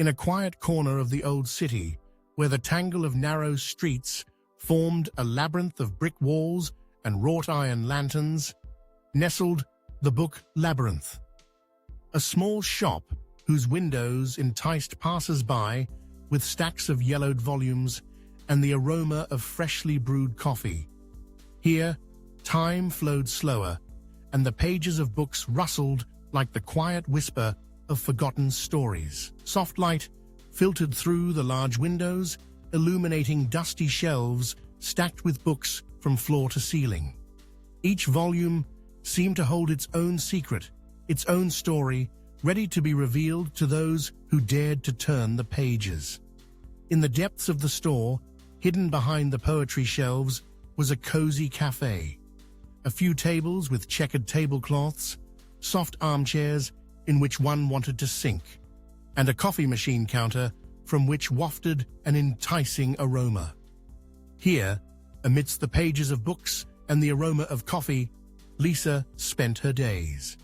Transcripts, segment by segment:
In a quiet corner of the old city, where the tangle of narrow streets formed a labyrinth of brick walls and wrought iron lanterns, nestled the book Labyrinth. A small shop whose windows enticed passers-by with stacks of yellowed volumes and the aroma of freshly brewed coffee. Here, time flowed slower, and the pages of books rustled like the quiet whisper of forgotten stories. Soft light filtered through the large windows, illuminating dusty shelves stacked with books from floor to ceiling. Each volume seemed to hold its own secret, its own story, ready to be revealed to those who dared to turn the pages. In the depths of the store, hidden behind the poetry shelves, was a cozy cafe. A few tables with checkered tablecloths, soft armchairs in which one wanted to sink, and a coffee machine counter from which wafted an enticing aroma. Here, amidst the pages of books and the aroma of coffee, Lisa spent her days.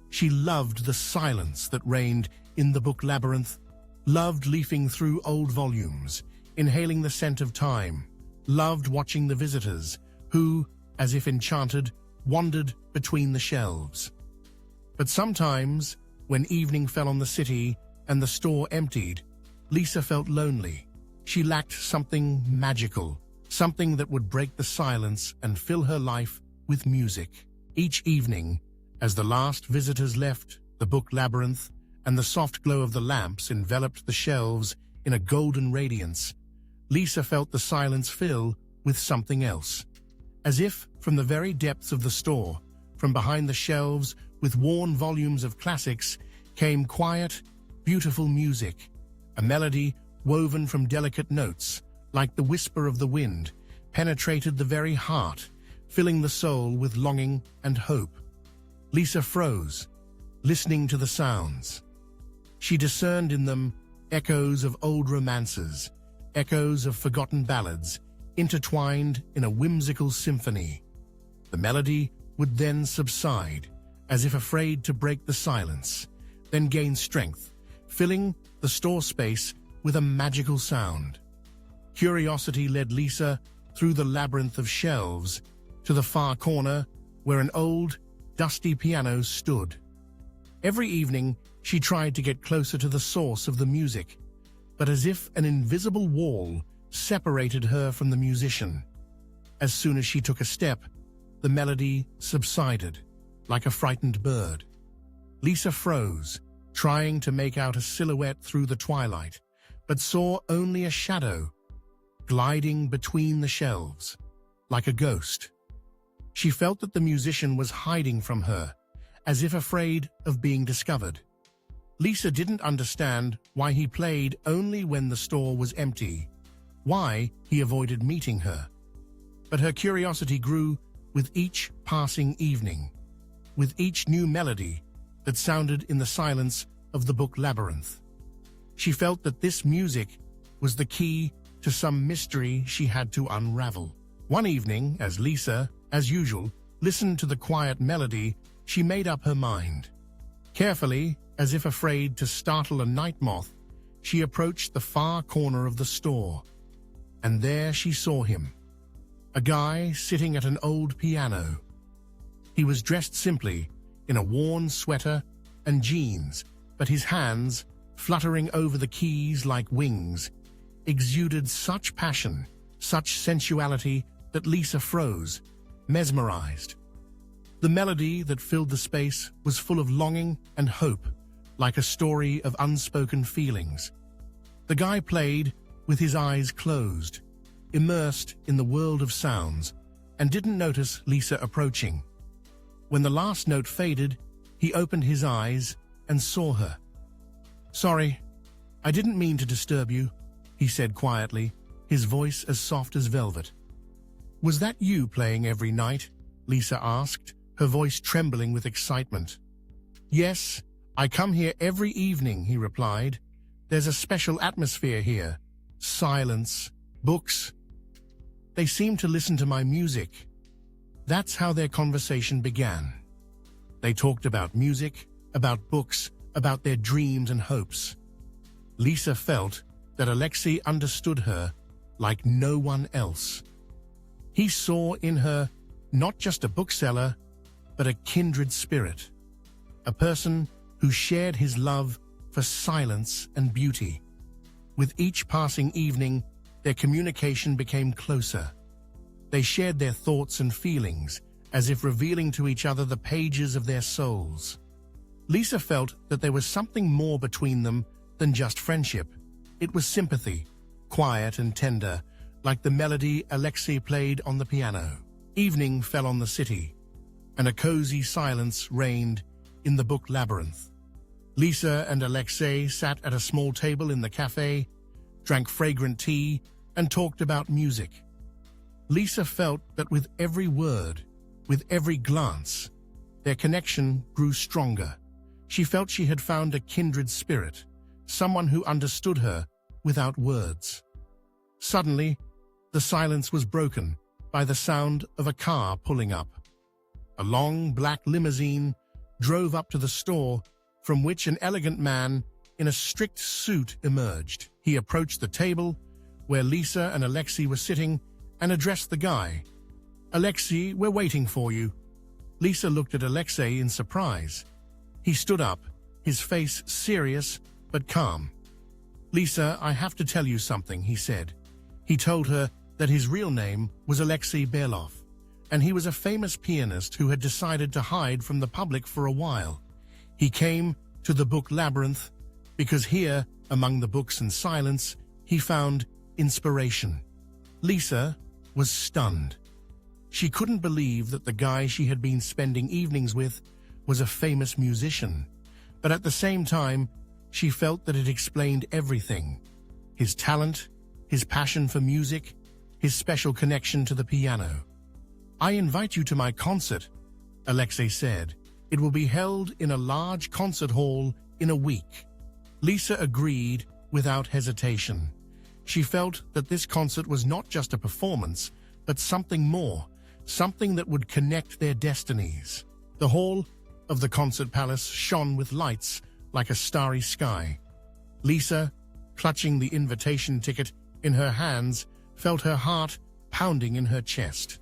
She loved the silence that reigned in the book Labyrinth, loved leafing through old volumes, inhaling the scent of time, loved watching the visitors who, as if enchanted, wandered between the shelves. But sometimes, when evening fell on the city and the store emptied, Lisa felt lonely. She lacked something magical, something that would break the silence and fill her life with music. Each evening, as the last visitors left the book Labyrinth and the soft glow of the lamps enveloped the shelves in a golden radiance, Lisa felt the silence fill with something else. As if from the very depths of the store, from behind the shelves with worn volumes of classics, came quiet, beautiful music, a melody woven from delicate notes, like the whisper of the wind, penetrated the very heart, filling the soul with longing and hope. Lisa froze, listening to the sounds. She discerned in them echoes of old romances, echoes of forgotten ballads, intertwined in a whimsical symphony. The melody would then subside, as if afraid to break the silence, then gain strength, filling the store space with a magical sound. Curiosity led Lisa through the labyrinth of shelves to the far corner where an old, dusty piano stood. Every evening, she tried to get closer to the source of the music, but as if an invisible wall separated her from the musician. As soon as she took a step, the melody subsided, like a frightened bird. Lisa froze, trying to make out a silhouette through the twilight, but saw only a shadow, gliding between the shelves, like a ghost. She felt that the musician was hiding from her, as if afraid of being discovered. Lisa didn't understand why he played only when the store was empty, why he avoided meeting her. But her curiosity grew with each passing evening, with each new melody that sounded in the silence of the book Labyrinth. She felt that this music was the key to some mystery she had to unravel. One evening, as Lisa, as usual, listened to the quiet melody, she made up her mind. Carefully, as if afraid to startle a night moth, she approached the far corner of the store. And there she saw him, a guy sitting at an old piano. He was dressed simply, in a worn sweater and jeans, but his hands, fluttering over the keys like wings, exuded such passion, such sensuality that Lisa froze, mesmerized. The melody that filled the space was full of longing and hope, like a story of unspoken feelings. The guy played with his eyes closed, immersed in the world of sounds, and didn't notice Lisa approaching. When the last note faded, he opened his eyes and saw her. "Sorry, I didn't mean to disturb you," he said quietly, his voice as soft as velvet. "Was that you playing every night?" Lisa asked, her voice trembling with excitement. "Yes, I come here every evening," he replied. "There's a special atmosphere here. Silence, books. They seem to listen to my music." That's how their conversation began. They talked about music, about books, about their dreams and hopes. Lisa felt that Alexei understood her like no one else. He saw in her not just a bookseller, but a kindred spirit, a person who shared his love for silence and beauty. With each passing evening, their communication became closer. They shared their thoughts and feelings, as if revealing to each other the pages of their souls. Lisa felt that there was something more between them than just friendship. It was sympathy, quiet and tender, like the melody Alexei played on the piano. Evening fell on the city, and a cozy silence reigned in the book Labyrinth. Lisa and Alexei sat at a small table in the cafe, drank fragrant tea, and talked about music. Lisa felt that with every word, with every glance, their connection grew stronger. She felt she had found a kindred spirit, someone who understood her without words. Suddenly, the silence was broken by the sound of a car pulling up. A long black limousine drove up to the store, from which an elegant man in a strict suit emerged. He approached the table where Lisa and Alexei were sitting and addressed the guy. "Alexei, we're waiting for you." Lisa looked at Alexei in surprise. He stood up, his face serious but calm. "Lisa, I have to tell you something," he said. He told her that his real name was Alexei Belov, and he was a famous pianist who had decided to hide from the public for a while. He came to the book Labyrinth because here, among the books and silence, he found inspiration. Lisa was stunned. She couldn't believe that the guy she had been spending evenings with was a famous musician, but at the same time, she felt that it explained everything: his talent, his passion for music, his special connection to the piano. "I invite you to my concert," Alexei said. "It will be held in a large concert hall in a week." Lisa agreed without hesitation. She felt that this concert was not just a performance, but something more, something that would connect their destinies. The hall of the concert palace shone with lights like a starry sky. Lisa, clutching the invitation ticket in her hands, felt her heart pounding in her chest.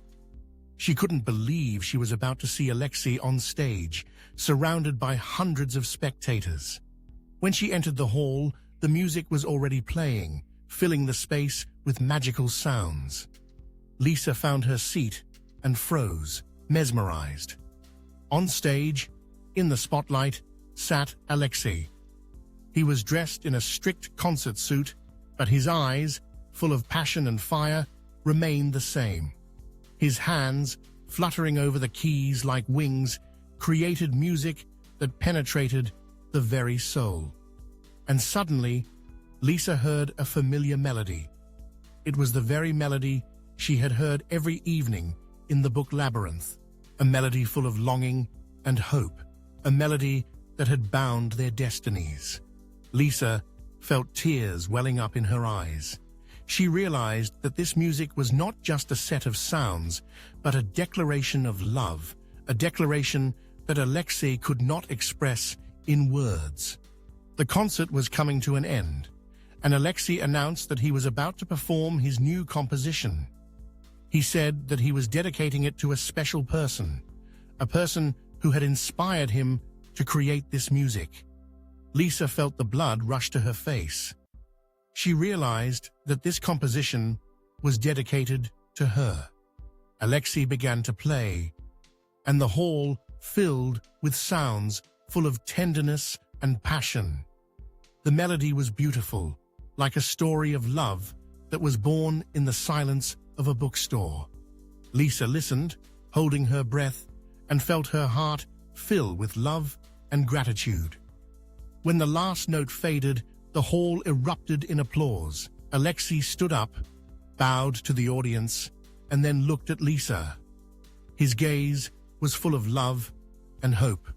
She couldn't believe she was about to see Alexei on stage, surrounded by hundreds of spectators. When she entered the hall, the music was already playing, filling the space with magical sounds. Lisa found her seat and froze, mesmerized. On stage, in the spotlight, sat Alexei. He was dressed in a strict concert suit, but his eyes, full of passion and fire, remained the same. His hands, fluttering over the keys like wings, created music that penetrated the very soul. And suddenly, Lisa heard a familiar melody. It was the very melody she had heard every evening in the book Labyrinth, a melody full of longing and hope, a melody that had bound their destinies. Lisa felt tears welling up in her eyes. She realized that this music was not just a set of sounds, but a declaration of love, a declaration that Alexei could not express in words. The concert was coming to an end, and Alexei announced that he was about to perform his new composition. He said that he was dedicating it to a special person, a person who had inspired him to create this music. Lisa felt the blood rush to her face. She realized that this composition was dedicated to her. Alexei began to play, and the hall filled with sounds full of tenderness and passion. The melody was beautiful, like a story of love that was born in the silence of a bookstore. Lisa listened, holding her breath, and felt her heart fill with love and gratitude. When the last note faded, the hall erupted in applause. Alexei stood up, bowed to the audience, and then looked at Lisa. His gaze was full of love and hope.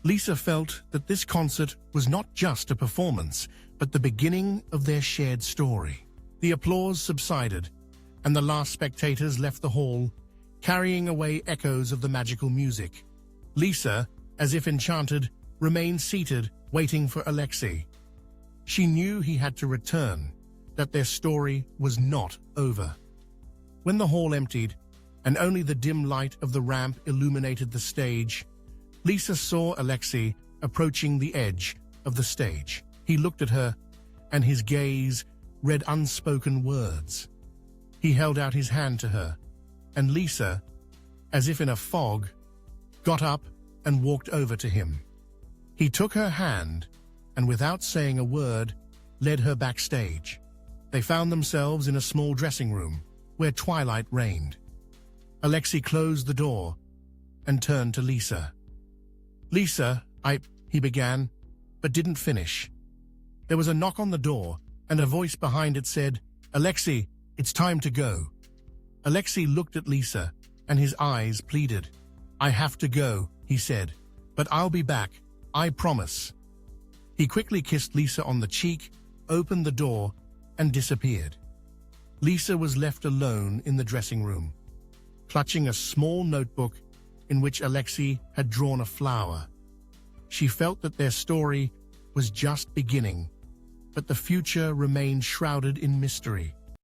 Lisa felt that this concert was not just a performance, but the beginning of their shared story. The applause subsided, and the last spectators left the hall, carrying away echoes of the magical music. Lisa, as if enchanted, remained seated, waiting for Alexei. She knew he had to return, that their story was not over. When the hall emptied, and only the dim light of the ramp illuminated the stage, Lisa saw Alexei approaching the edge of the stage. He looked at her, and his gaze read unspoken words. He held out his hand to her, and Lisa, as if in a fog, got up and walked over to him. He took her hand, and without saying a word, led her backstage. They found themselves in a small dressing room, where twilight reigned. Alexei closed the door and turned to Lisa. "Lisa, he began, but didn't finish. There was a knock on the door, and a voice behind it said, "Alexei, it's time to go." Alexei looked at Lisa, and his eyes pleaded. "I have to go," he said, "but I'll be back, I promise." He quickly kissed Lisa on the cheek, opened the door, and disappeared. Lisa was left alone in the dressing room, clutching a small notebook in which Alexei had drawn a flower. She felt that their story was just beginning, but the future remained shrouded in mystery.